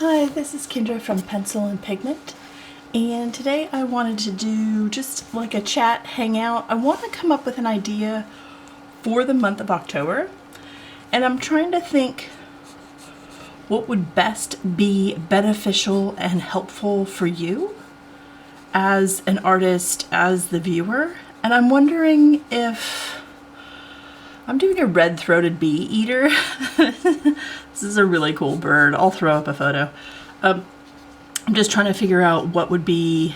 Hi, this is Kendra from Pencil and Pigment, and today I wanted to do just like a chat hangout. I want to come up with an idea for the month of October, and I'm trying to think what would best be beneficial and helpful for you as an artist, as the viewer. And I'm wondering if I'm doing a red-throated bee eater. This is a really cool bird. I'll throw up a photo. I'm just trying to figure out what would be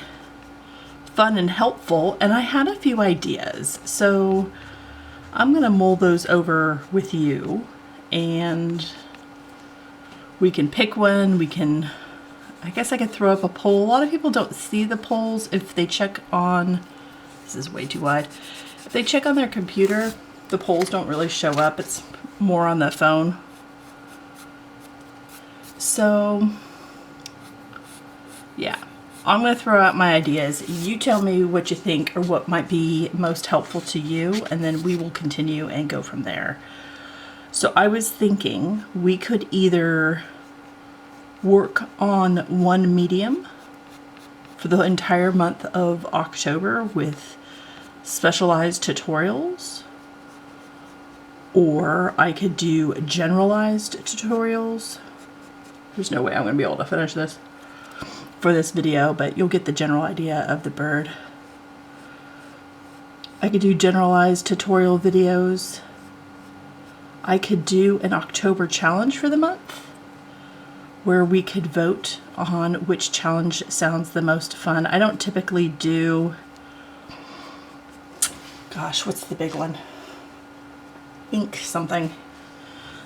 fun and helpful, and I had a few ideas. So I'm gonna mull those over with you, and we can pick one. I guess I could throw up a poll. A lot of people don't see the polls if they check on, this is way too wide. If they check on their computer, the polls don't really show up. It's more on the phone. So yeah, I'm going to throw out my ideas. You tell me what you think or what might be most helpful to you, and then we will continue and go from there. So I was thinking we could either work on one medium for the entire month of October with specialized tutorials, or I could do generalized tutorials. There's no way I'm going to be able to finish this for this video, but you'll get the general idea of the bird. I could do generalized tutorial videos. I could do an October challenge for the month where we could vote on which challenge sounds the most fun. I don't typically do, gosh, what's the big one? Ink something.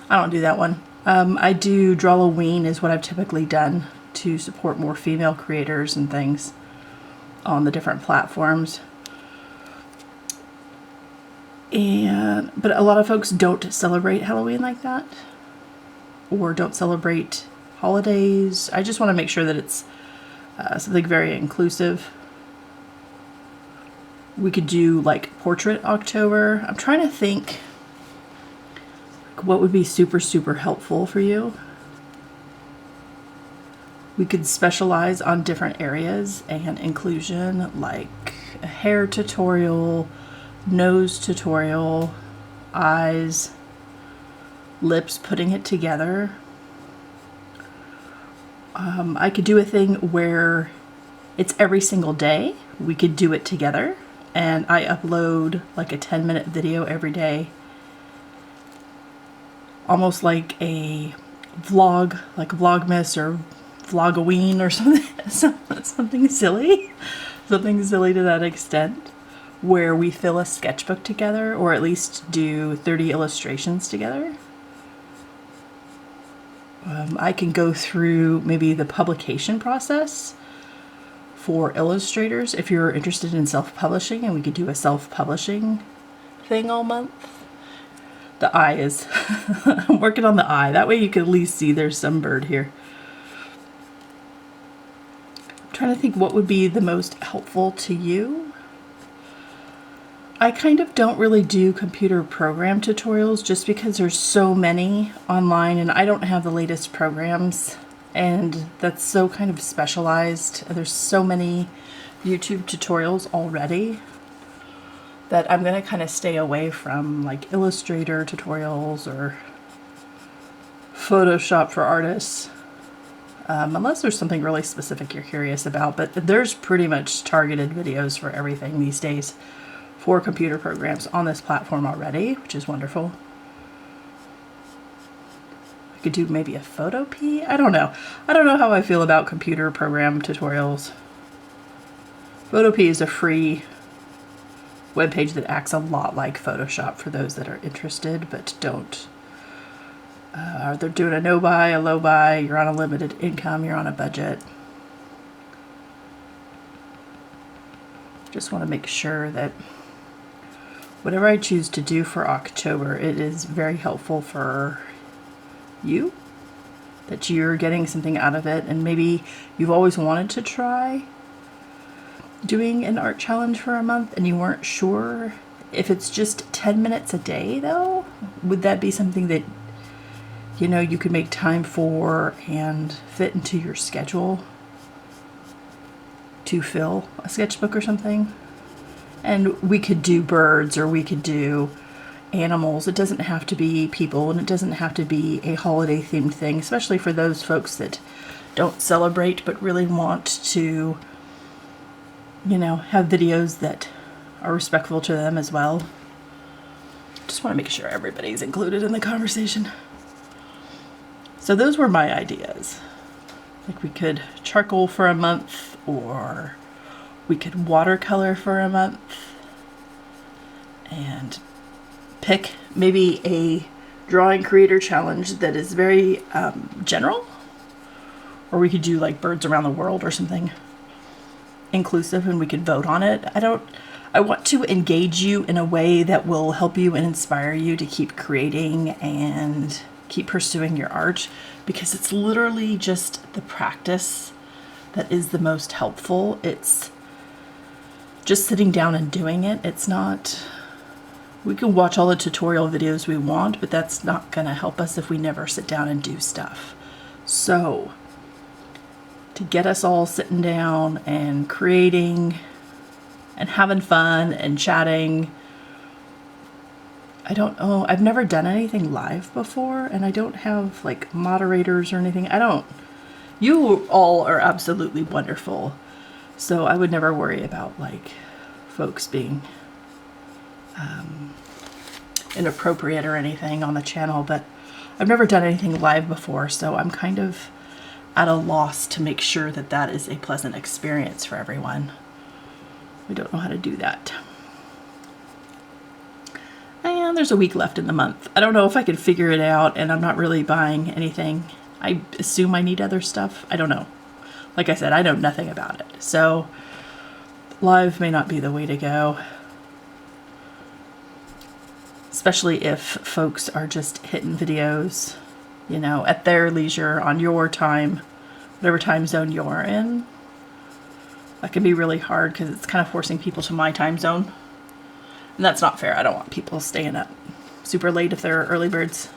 I don't do that one. I do Drawloween is what I've typically done to support more female creators and things on the different platforms. But a lot of folks don't celebrate Halloween like that, or don't celebrate holidays. I just want to make sure that it's something very inclusive. We could do like Portrait October. I'm trying to think what would be super helpful for you. We could specialize on different areas and inclusion, like a hair tutorial, nose tutorial, eyes, lips, putting it together. I could do a thing where it's every single day. We could do it together, and I upload like a 10-minute video every day, almost like a vlog, like Vlogmas or Vlogoween or something silly to that extent, where we fill a sketchbook together, or at least do 30 illustrations together. I can go through maybe the publication process for illustrators if you're interested in self-publishing, and we could do a self-publishing thing all month. The eye is, I'm working on the eye. That way you can at least see there's some bird here. I'm trying to think what would be the most helpful to you. I kind of don't really do computer program tutorials just because there's so many online, and I don't have the latest programs, and that's so kind of specialized. There's so many YouTube tutorials already that I'm going to kind of stay away from, like Illustrator tutorials or Photoshop for artists, unless there's something really specific you're curious about. But there's pretty much targeted videos for everything these days for computer programs on this platform already, which is wonderful. I could do maybe a Photopea. I don't know. I don't know how I feel about computer program tutorials. Photopea is a free webpage that acts a lot like Photoshop for those that are interested but don't. They're doing a no-buy, a low-buy, you're on a limited income, you're on a budget. Just want to make sure that whatever I choose to do for October, it is very helpful for you, that you're getting something out of it, and maybe you've always wanted to try doing an art challenge for a month and you weren't sure. If it's just 10 minutes a day though, would that be something that you know, you could make time for and fit into your schedule to fill a sketchbook or something. And we could do birds, or we could do animals. It doesn't have to be people, and it doesn't have to be a holiday themed thing, especially for those folks that don't celebrate but really want to, you know, have videos that are respectful to them as well. Just want to make sure everybody's included in the conversation. So those were my ideas. Like, we could charcoal for a month, or we could watercolor for a month, and pick maybe a drawing creator challenge that is very general, or we could do like birds around the world or something inclusive, and we could vote on it. I want to engage you in a way that will help you and inspire you to keep creating and keep pursuing your art, because it's literally just the practice that is the most helpful. It's just sitting down and doing it. It's not, we can watch all the tutorial videos we want, but that's not going to help us if we never sit down and do stuff. So to get us all sitting down and creating and having fun and chatting, I don't know, I've never done anything live before, and I don't have like moderators or anything. You all are absolutely wonderful, so I would never worry about like folks being inappropriate or anything on the channel, but I've never done anything live before, so I'm kind of at a loss to make sure that that is a pleasant experience for everyone. We don't know how to do that. And there's a week left in the month. I don't know if I can figure it out, and I'm not really buying anything. I assume I need other stuff. I don't know. Like I said, I know nothing about it. So live may not be the way to go, especially if folks are just hitting videos, you know, at their leisure on your time, whatever time zone you're in. That can be really hard because it's kind of forcing people to my time zone. And that's not fair. I don't want people staying up super late if they're early birds.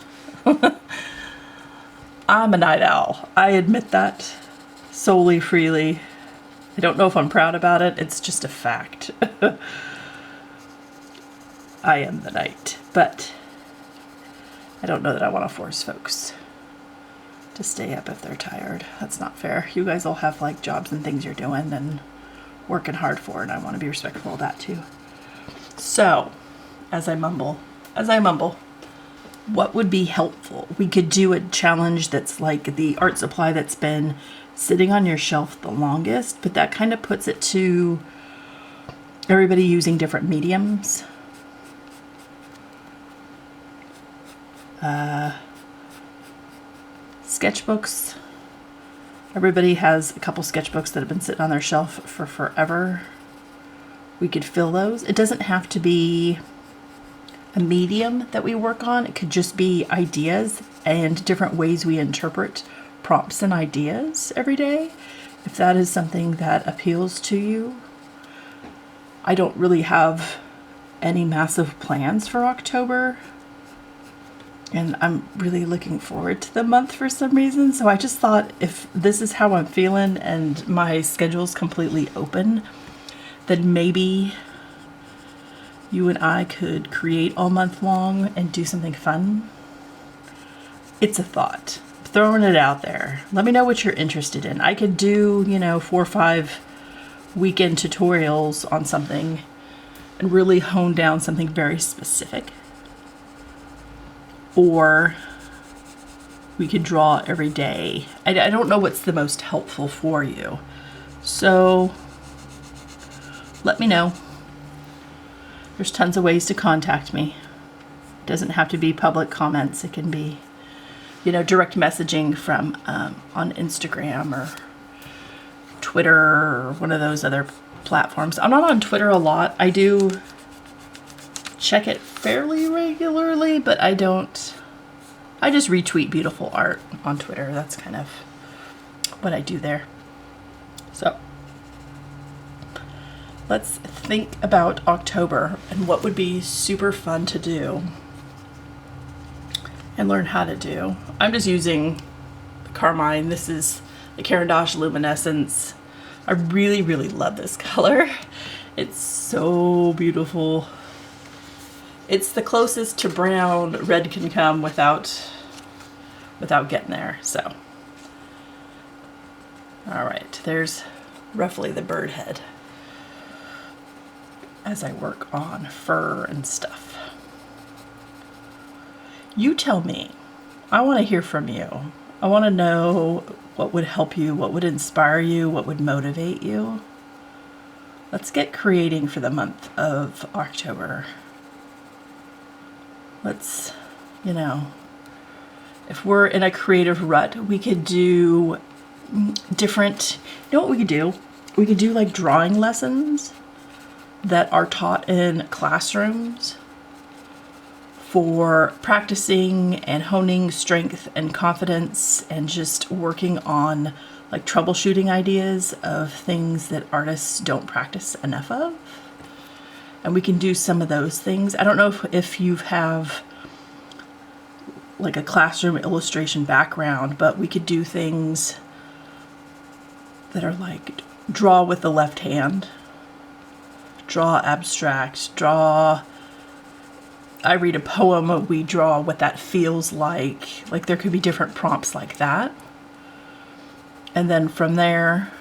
I'm a night owl. I admit that solely, freely. I don't know if I'm proud about it. It's just a fact. I am the night. But I don't know that I want to force folks to stay up if they're tired. That's not fair. You guys all have like jobs and things you're doing and working hard for, and I want to be respectful of that too. So, as I mumble, what would be helpful? We could do a challenge that's like the art supply that's been sitting on your shelf the longest, but that kind of puts it to everybody using different mediums. Sketchbooks. Everybody has a couple sketchbooks that have been sitting on their shelf for forever. We could fill those. It doesn't have to be a medium that we work on. It could just be ideas and different ways we interpret prompts and ideas every day. If that is something that appeals to you. I don't really have any massive plans for October, and I'm really looking forward to the month for some reason. So I just thought, if this is how I'm feeling and my schedule's completely open, then maybe you and I could create all month long and do something fun. It's a thought. Throwing it out there. Let me know what you're interested in. I could do, 4 or 5 weekend tutorials on something and really hone down something very specific. Or we could draw every day. I don't know what's the most helpful for you. So let me know. There's tons of ways to contact me. It doesn't have to be public comments. It can be, direct messaging from on Instagram or Twitter or one of those other platforms. I'm not on Twitter a lot. I do check it fairly regularly, but I just retweet beautiful art on Twitter. That's kind of what I do there. So let's think about October and what would be super fun to do. and learn how to do. I'm just using the Carmine. This is the Caran d'Ache Luminescence. I really, really love this color. It's so beautiful. It's the closest to brown red can come without getting there, so. All right, there's roughly the bird head as I work on fur and stuff. You tell me. I want to hear from you. I want to know what would help you, what would inspire you, what would motivate you. Let's get creating for the month of October. Let's, you know, if we're in a creative rut, we could do different, you know what we could do? We could do like drawing lessons that are taught in classrooms for practicing and honing strength and confidence and just working on like troubleshooting ideas of things that artists don't practice enough of. And we can do some of those things. I don't know if you have like a classroom illustration background, but we could do things that are like draw with the left hand, draw abstract, draw, I read a poem, we draw what that feels like. Like there could be different prompts like that. And then from there,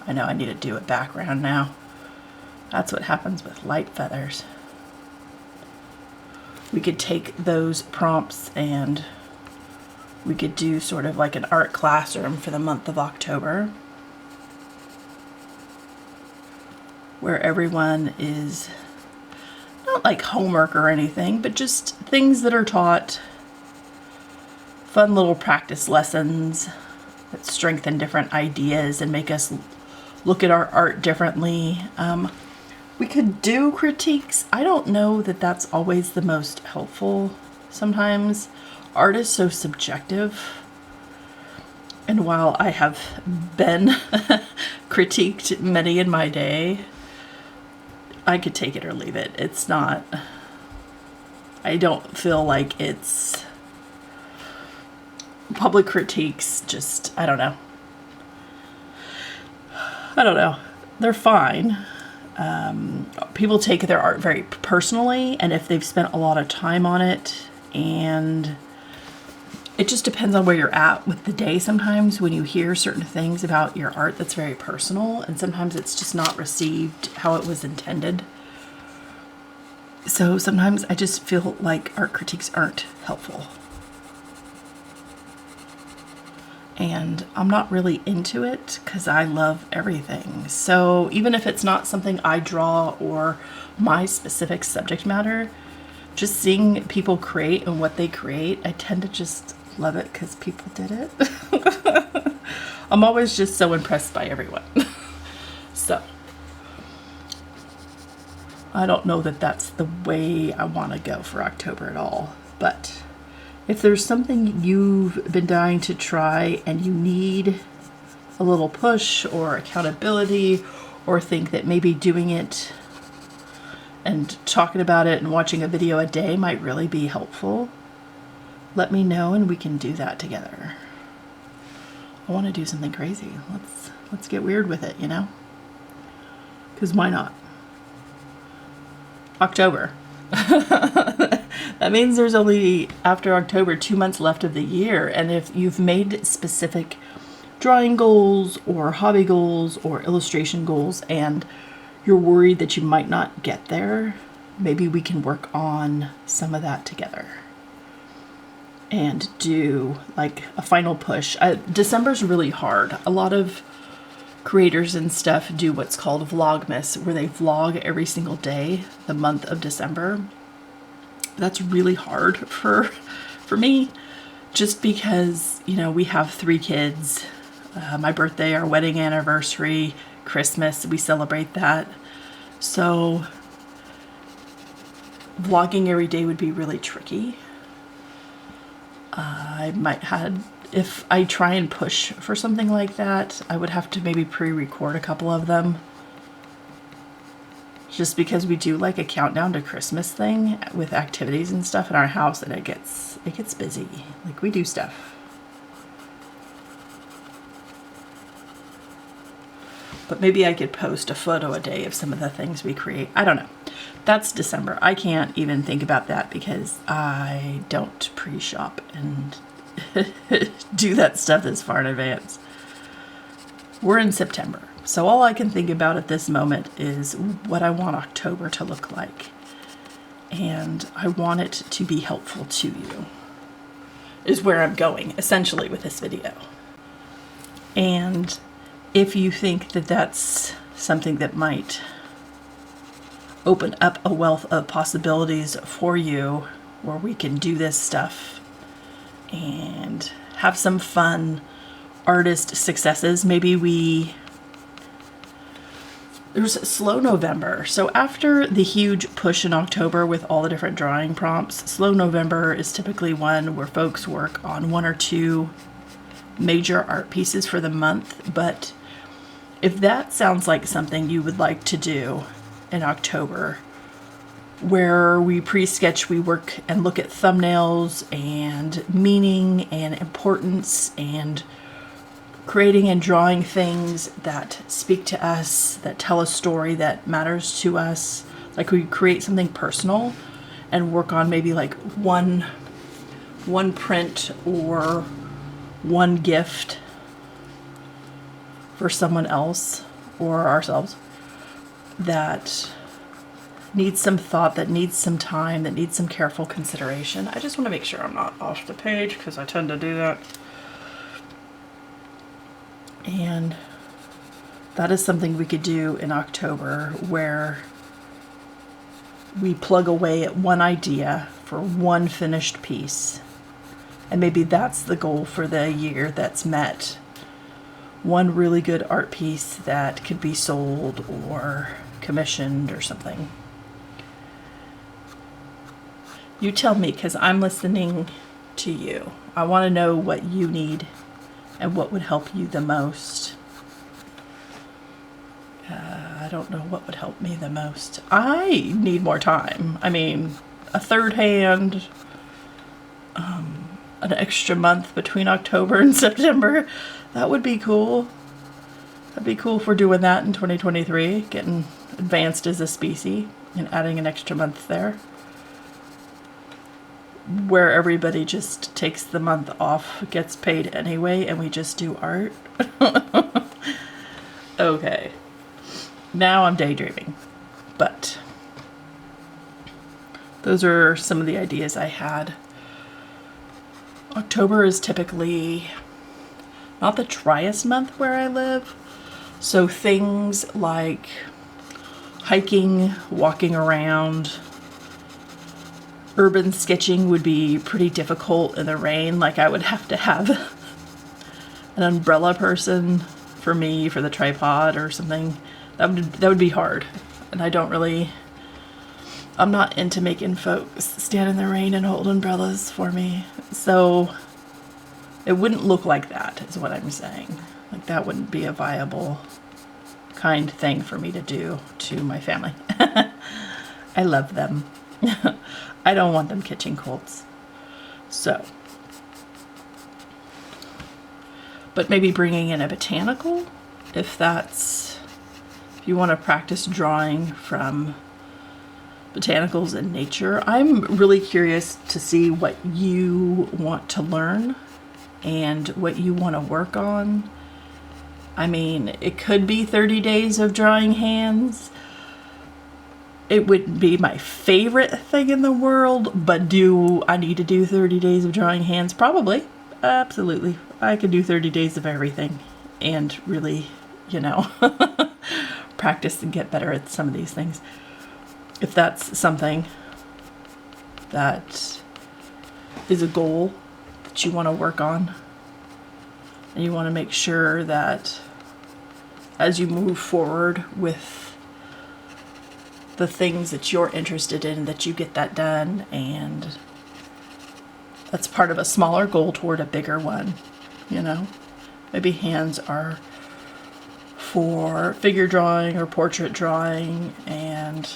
I know I need to do a background now. That's what happens with light feathers. We could take those prompts and we could do sort of like an art classroom for the month of October, where everyone is not like homework or anything, but just things that are taught, fun little practice lessons that strengthen different ideas and make us look at our art differently. We could do critiques. I don't know that that's always the most helpful. Sometimes art is so subjective. And while I have been critiqued many in my day, I could take it or leave it. It's not, I don't feel like it's public critiques, just, I don't know. They're fine. People take their art very personally, and if they've spent a lot of time on it, and it just depends on where you're at with the day sometimes when you hear certain things about your art that's very personal, and sometimes it's just not received how it was intended. So sometimes I just feel like art critiques aren't helpful. And I'm not really into it because I love everything. So even if it's not something I draw or my specific subject matter, just seeing people create and what they create, I tend to just love it because people did it. I'm always just so impressed by everyone. So I don't know that that's the way I want to go for October at all, but if there's something you've been dying to try and you need a little push or accountability, or think that maybe doing it and talking about it and watching a video a day might really be helpful, let me know and we can do that together. I want to do something crazy. Let's get weird with it, you know? Because why not? October. That means there's only, after October, 2 months left of the year. And if you've made specific drawing goals or hobby goals or illustration goals and you're worried that you might not get there, maybe we can work on some of that together and do like a final push. December's really hard. A lot of creators and stuff do what's called Vlogmas, where they vlog every single day the month of December. That's really hard for me, just because, you know, we have 3 kids. My birthday, our wedding anniversary, Christmas, we celebrate that. So vlogging every day would be really tricky. I might have, if I try and push for something like that, I would have to maybe pre-record a couple of them. just because we do like a countdown to Christmas thing with activities and stuff in our house, and it gets busy. Like, we do stuff. But maybe I could post a photo a day of some of the things we create. I don't know. That's December. I can't even think about that because I don't pre-shop and do that stuff this far in advance. We're in September. So all I can think about at this moment is what I want October to look like. And I want it to be helpful to you, is where I'm going, essentially, with this video. And if you think that that's something that might open up a wealth of possibilities for you, where we can do this stuff and have some fun artist successes, maybe there's Slow November. So after the huge push in October with all the different drawing prompts, Slow November is typically one where folks work on 1 or 2 major art pieces for the month. But if that sounds like something you would like to do in October, where we pre-sketch, we work and look at thumbnails and meaning and importance and creating and drawing things that speak to us, that tell a story that matters to us. Like, we create something personal and work on maybe like one print or one gift for someone else or ourselves that needs some thought, that needs some time, that needs some careful consideration. I just want to make sure I'm not off the page because I tend to do that. And that is something we could do in October, where we plug away at one idea for one finished piece. And maybe that's the goal for the year that's met. One really good art piece that could be sold or commissioned or something. You tell me, because I'm listening to you. I want to know what you need and what would help you the most. I don't know what would help me the most. I need more time. I mean, a third hand, an extra month between October and September. That would be cool. That'd be cool if we're doing that in 2023, getting advanced as a species and adding an extra month there, where everybody just takes the month off, gets paid anyway, and we just do art. Okay. Now I'm daydreaming. But those are some of the ideas I had. October is typically not the driest month where I live. So things like hiking, walking around, urban sketching would be pretty difficult in the rain. Like, I would have to have an umbrella person for me for the tripod or something. That would be hard. And I'm not into making folks stand in the rain and hold umbrellas for me. So it wouldn't look like that, is what I'm saying. Like, that wouldn't be a viable kind thing for me to do to my family. I love them. I don't want them catching colds. So, but maybe bringing in a botanical, if you want to practice drawing from botanicals in nature. I'm really curious to see what you want to learn and what you want to work on. I mean, it could be 30 days of drawing hands. It wouldn't be my favorite thing in the world, but do I need to do 30 days of drawing hands? Probably. Absolutely. I could do 30 days of everything and really, practice and get better at some of these things. If that's something that is a goal that you want to work on, and you want to make sure that as you move forward with the things that you're interested in, that you get that done, and that's part of a smaller goal toward a bigger one, Maybe hands are for figure drawing or portrait drawing. And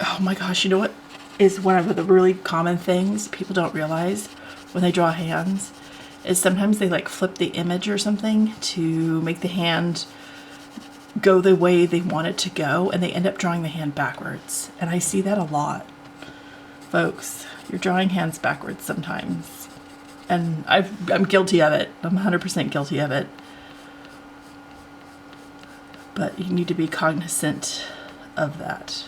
oh my gosh, you know what is one of the really common things people don't realize when they draw hands is sometimes they like flip the image or something to make the hand go the way they want it to go, and they end up drawing the hand backwards. And I see that a lot. Folks, you're drawing hands backwards sometimes. And I'm guilty of it. I'm 100% guilty of it. But you need to be cognizant of that.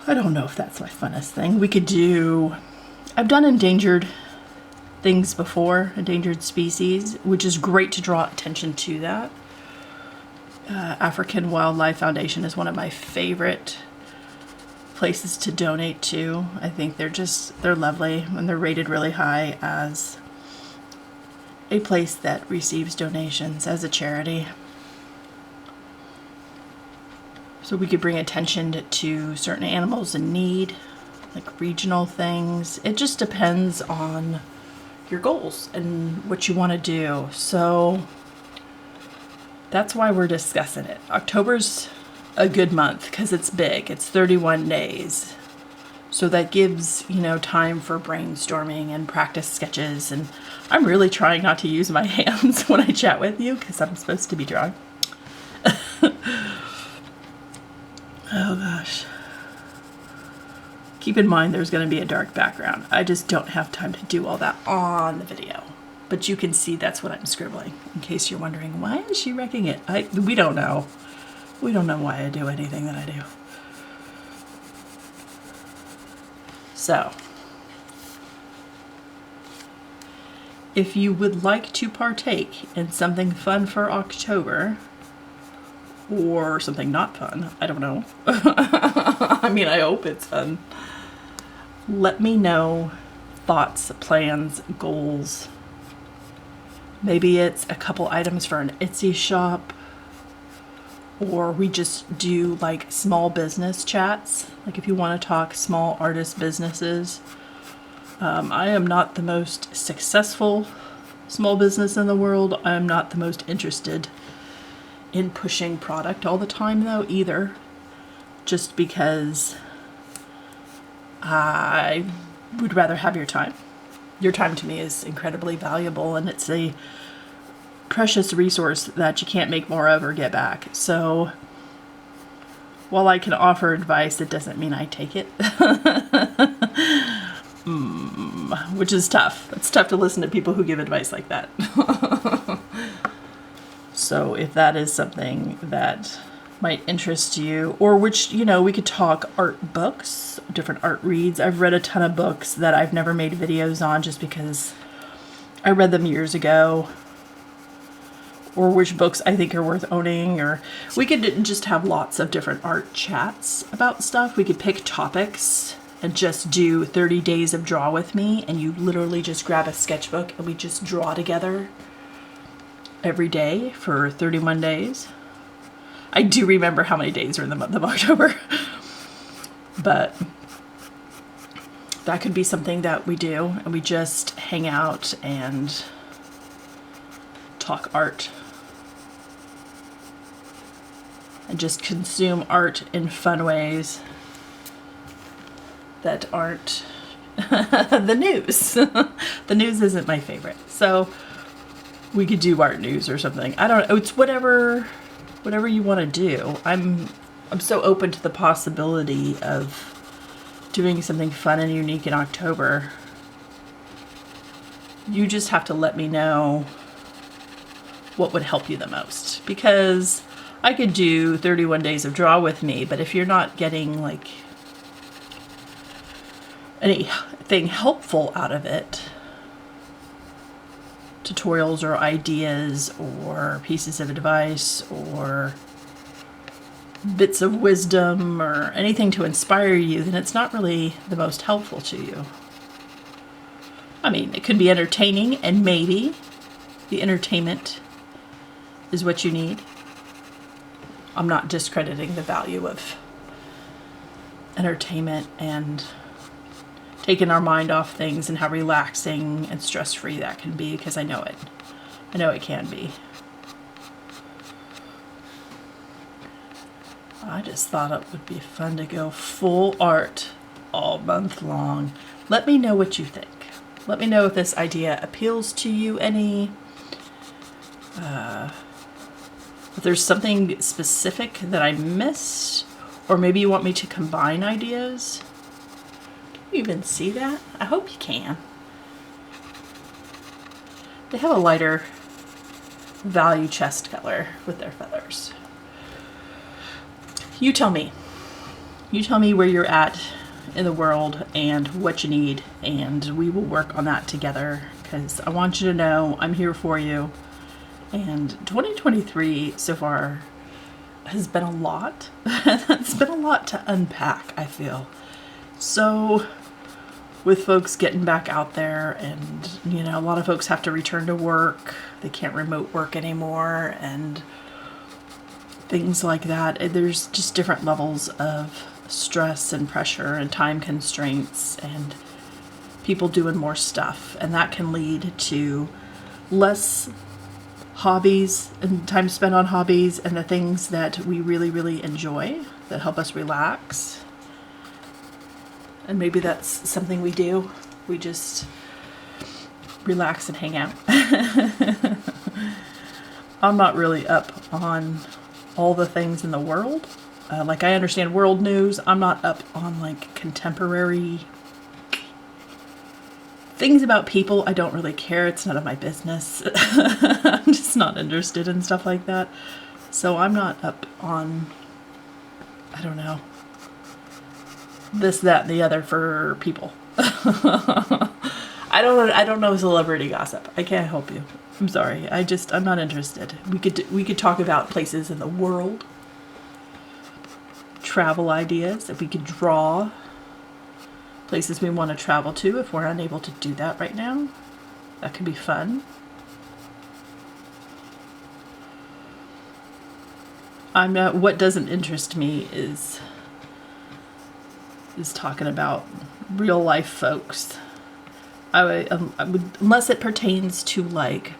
I don't know if that's my funnest thing. We could do, I've done endangered things before, endangered species, which is great to draw attention to that. African Wildlife Foundation is one of my favorite places to donate to. I think they're lovely, and they're rated really high as a place that receives donations as a charity. So we could bring attention to certain animals in need, like regional things. It just depends on your goals and what you want to do. So that's why we're discussing it. October's a good month because it's big. It's 31 days. So that gives, time for brainstorming and practice sketches. And I'm really trying not to use my hands when I chat with you because I'm supposed to be drawing. Oh gosh. Keep in mind there's going to be a dark background. I just don't have time to do all that on the video. But you can see that's what I'm scribbling, in case you're wondering, why is she wrecking it? We don't know. We don't know why I do anything that I do. So, if you would like to partake in something fun for October, or something not fun, I don't know. I mean, I hope it's fun. Let me know thoughts, plans, goals. Maybe it's a couple items for an Etsy shop, or we just do like small business chats. Like if you want to talk small artist businesses. I am not the most successful small business in the world. I'm not the most interested in pushing product all the time though either, just because I would rather have your time. Your time to me is incredibly valuable, and it's a precious resource that you can't make more of or get back. So while I can offer advice, it doesn't mean I take it. Which is tough. It's tough to listen to people who give advice like that. So if that is something that might interest you, or which, we could talk art books, different art reads. I've read a ton of books that I've never made videos on just because I read them years ago, or which books I think are worth owning, or we could just have lots of different art chats about stuff. We could pick topics and just do 30 days of draw with me, and you literally just grab a sketchbook and we just draw together every day for 31 days. I do remember how many days are in the month of October. But that could be something that we do, and we just hang out and talk art. And just consume art in fun ways that aren't the news. The news isn't my favorite. So we could do art news or something. I don't know. It's whatever you want to do. I'm so open to the possibility of doing something fun and unique in October. You just have to let me know what would help you the most, because I could do 31 days of draw with me, but if you're not getting like anything helpful out of it, tutorials or ideas or pieces of advice or bits of wisdom or anything to inspire you, then it's not really the most helpful to you. I mean, it could be entertaining, and maybe the entertainment is what you need. I'm not discrediting the value of entertainment and taking our mind off things and how relaxing and stress-free that can be, because I know it. I know it can be. I just thought it would be fun to go full art all month long. Let me know what you think. Let me know if this idea appeals to you any. If there's something specific that I missed, or maybe you want me to combine ideas. Can you even see that? I hope you can. They have a lighter value chest color with their feathers. You tell me. You tell me where you're at in the world and what you need, and we will work on that together, because I want you to know I'm here for you. And 2023 so far has been a lot. It's been a lot to unpack, I feel. So with folks getting back out there, and you know, a lot of folks have to return to work. They can't remote work anymore, and things like that. There's just different levels of stress and pressure and time constraints and people doing more stuff, and that can lead to less hobbies and time spent on hobbies and the things that we really enjoy that help us relax. And maybe that's something we do. We just relax and hang out. I'm not really up on all the things in the world. Like, I understand world news. I'm not up on like contemporary things about people. I don't really care. It's none of my business. I'm just not interested in stuff like that. So I'm not up on, I don't know, this, that, and the other for people. I don't know celebrity gossip. I can't help you. I'm sorry. I'm not interested. We could talk about places in the world, travel ideas, if we could draw places we want to travel to if we're unable to do that right now. That could be fun. What doesn't interest me is talking about real life folks. I would, unless it pertains to like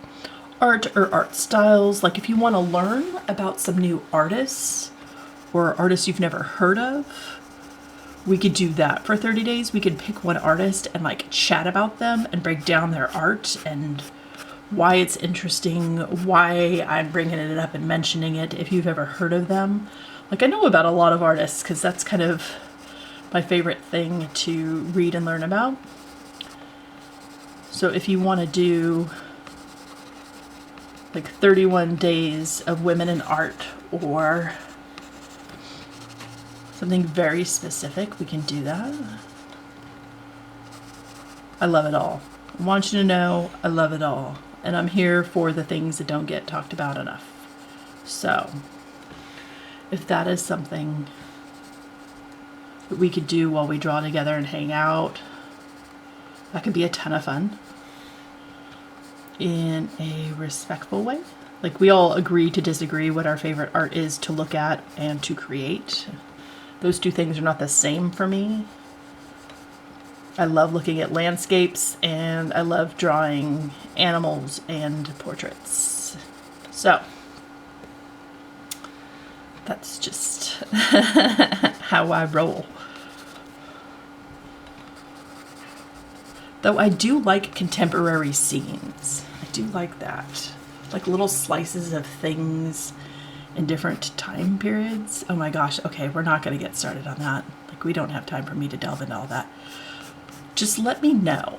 art or art styles, like if you want to learn about some new artists or artists you've never heard of, we could do that for 30 days. We could pick one artist and like chat about them and break down their art and why it's interesting, why I'm bringing it up and mentioning it if you've ever heard of them. Like, I know about a lot of artists because that's kind of my favorite thing to read and learn about. So if you want to do like 31 days of women in art or something very specific, we can do that. I love it all. I want you to know I love it all. And I'm here for the things that don't get talked about enough. So if that is something that we could do while we draw together and hang out, that could be a ton of fun in a respectful way. Like, we all agree to disagree what our favorite art is to look at and to create. Those two things are not the same for me. I love looking at landscapes and I love drawing animals and portraits. So that's just how I roll. Though I do like contemporary scenes. I do like that. Like little slices of things in different time periods. Oh my gosh, okay, we're not going to get started on that. Like, we don't have time for me to delve into all that. Just let me know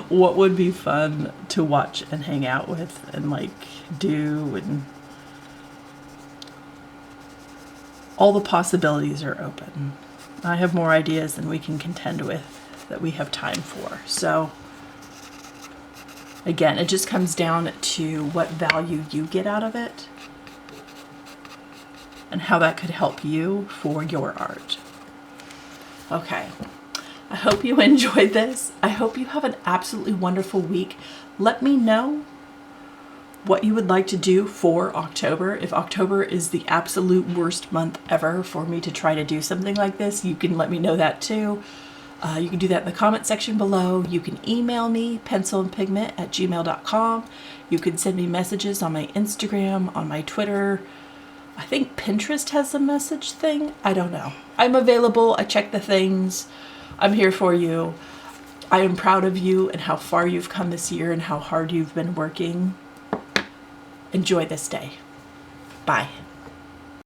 what would be fun to watch and hang out with and like do, and all the possibilities are open. I have more ideas than we can contend with that we have time for. So again, it just comes down to what value you get out of it and how that could help you for your art. Okay. I hope you enjoyed this. I hope you have an absolutely wonderful week. Let me know what you would like to do for October. If October is the absolute worst month ever for me to try to do something like this, you can let me know that too. You can do that in the comment section below. You can email me, pencilandpigment@gmail.com. You can send me messages on my Instagram, on my Twitter. I think Pinterest has a message thing. I don't know. I'm available. I check the things. I'm here for you. I am proud of you and how far you've come this year and how hard you've been working. Enjoy this day. Bye.